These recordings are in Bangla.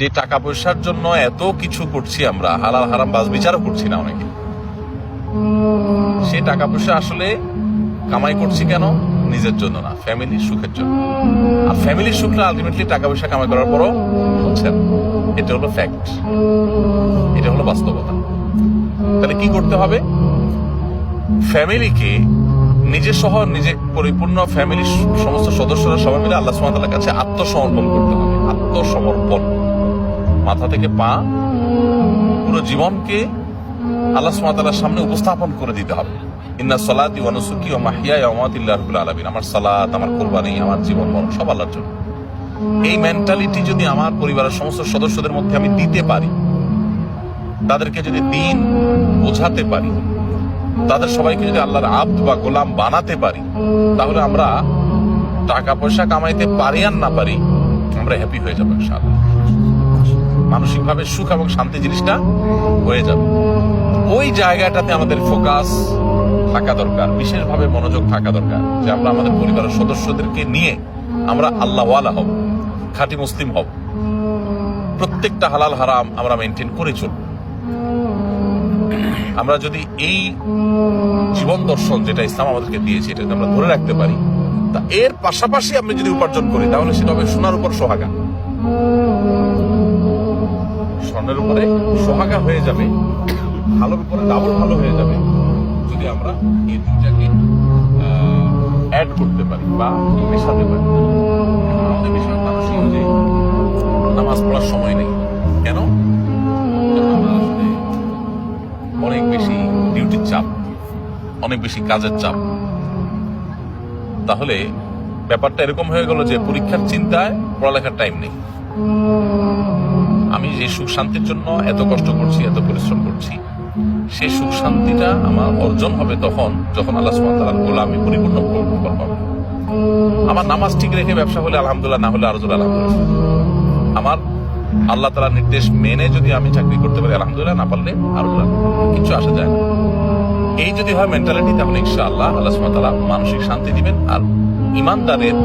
যে টাকা পয়সার জন্য এত কিছু করছি আমরা, হালাল হারাম বাজ বিচারও করছি না অনেকে। সে টাকা পয়সা আসলে কামাই করছি কেন? নিজের জন্য না, ফ্যামিলির সুখের জন্য। আর ফ্যামিলির সুখটা আলটিমেটলি টাকা পয়সা কামাই করার পরও হচ্ছে না। এটা হলো ফ্যাক্ট, এটা হলো বাস্তবতা। তাহলে কি করতে হবে? ফ্যামিলিকে নিজে সহ নিজে পরিপূর্ণ ফ্যামিলির সমস্ত সদস্যরা সবাই মিলে আল্লাহ সুবহানাহু ওয়া তাআলার কাছে আত্মসমর্পণ করতে হবে। আত্মসমর্পণ, মাথা থেকে পা, পুরো জীবনকে আল্লাহ সুবহানাহু ওয়া তাআলার সামনে উপস্থাপন করে দিতে হবে। ইন্না সলাতি ওয়া নুসুকি ওয়া মাহইয়ায়া ওয়া মামাতি লিল্লাহি রাব্বিল আলামিন। আমার সালাত, আমার কুরবানি, আমার জীবন মরণ সব আল্লাহর জন্য। এই মেন্টালিটি যদি আমার পরিবারের সমস্ত সদস্যদের মধ্যে আমি দিতে পারি, তাদেরকে যদি দিন বোঝাতে পারি, তাদের সবাইকে যদি আল্লাহর আব্দ বা গোলাম বানাতে পারি, তাহলে আমরা টাকা পয়সা কামাইতে পারি আর না পারি, আমরা হ্যাপি হয়ে যাবো ইনশাআল্লাহ। মানসিকভাবে সুখ এবং শান্তি জিনিসটা হয়ে যাবে। ওই জায়গাটাতে আমাদের ফোকাস থাকা দরকার, বিশেষভাবে মনোযোগ থাকা দরকার, যে আমরা আমাদের পরিবারের সদস্যদেরকে নিয়ে আমরা আল্লাহওয়ালা হব, খাঁটি মুসলিম হব, প্রত্যেকটা হালাল হারাম আমরা মেনটেন করে চলব। আমরা যদি এই জীবন দর্শন যেটা ইসলাম আমাদেরকে দিয়েছে এটা যদি আমরা ধরে রাখতে পারি, তা এর পাশাপাশি আমি যদি উপার্জন করি, তাহলে সেটা হবে সোনার উপর সোহাগা। স্বর্ণের উপরে সোহাগা হয়ে যাবে, ভালোর উপরে ডাবল ভালো হয়ে যাবে, যদি আমরা এই দুইটাকে অ্যাড করতে পারি বা মেশাতে পারি। আমাদের বেশিরভাগ মানুষই যে নামাজ পড়ার সময় নেই কেন? আমরা আসলে অনেক বেশি ডিউটির চাপ, অনেক বেশি কাজের চাপ। তাহলে ব্যাপারটা এরকম হয়ে গেল যে পরীক্ষার চিন্তায় পড়ালেখার টাইম নেই। আমি যে সুখ শান্তির জন্য এত কষ্ট করছি, এত পরিশ্রম করছি, সেই সুখ শান্তিটা আমার অর্জন হবে তখন যখন আল্লাহ সুবহানাহু ওয়া তাআলার গোলামি পরিপূর্ণ করব। আমার নামাজ ঠিক রেখে ব্যবসা হলে আলহামদুলিল্লাহ, না হলে আরো জোরে আলহামদুলিল্লাহ। আমার আল্লাহ তাআলার নির্দেশ মেনে যদি আমি চাকরি করতে পারি আলহামদুলিল্লাহ, না পারলে আরো জোরে, কিছু আসা যায় না। এই যদি হয় মেন্টালিটি, তাহলে ইনশাআল্লাহ আল্লাহ সুবহানাহু ওয়া তাআলা মানসিক শান্তি দিবেন। আর ইমানদারের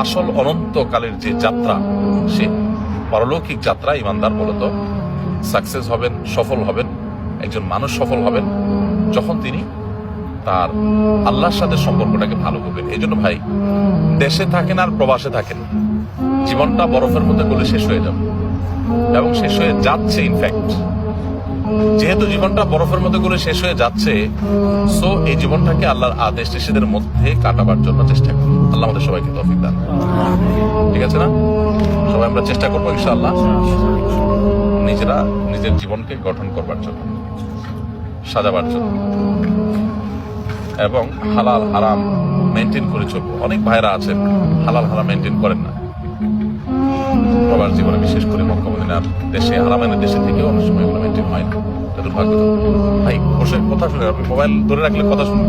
আসল অনন্তকালের যে যাত্রা, সে পারলৌকিক যাত্রা, ইমানদার মূলত সাকসেস হবেন, সফল হবেন, একজন মানুষ সফল হবেন যখন তিনি তার আল্লাহর সাথে সম্পর্কটাকে ভালো করবেন। এই জন্য ভাই, দেশে থাকেন আর প্রবাসে থাকেন, জীবনটা বরফের মধ্যে গলে শেষ হয়ে যাবে এবং শেষ হয়ে যাচ্ছে। ইনফ্যাক্ট যেহেতু জীবনটা বরফের মধ্যে গলে শেষ হয়ে যাচ্ছে, সো এই জীবনটাকে আল্লাহর আদেশ নিষেধের মধ্যে কাটাবার জন্য চেষ্টা করুন। আল্লাহ আমাদের সবাইকে তৌফিক দান। ঠিক আছে না? সবাই আমরা চেষ্টা করবো ইনশাআল্লাহ নিজেরা নিজের জীবনকে গঠন করবার জন্য, সাজাবার জন্য, এবং হালাল হারাম মেনটেন করে চলবো। অনেক ভাইরা আছেন হালাল হারাম মেনটেন করেন না, প্রবাস জীবনে বিশেষ করে মক্কা মদিনার দেশে, হারামাইনের দেশে থেকেও অনেক সময় এগুলো মেনটেন হয় না। এটা দুর্ভাগ্য। ভাই বসে কথা শুনে, আপনি মোবাইল ধরে রাখলে কথা শুনুন।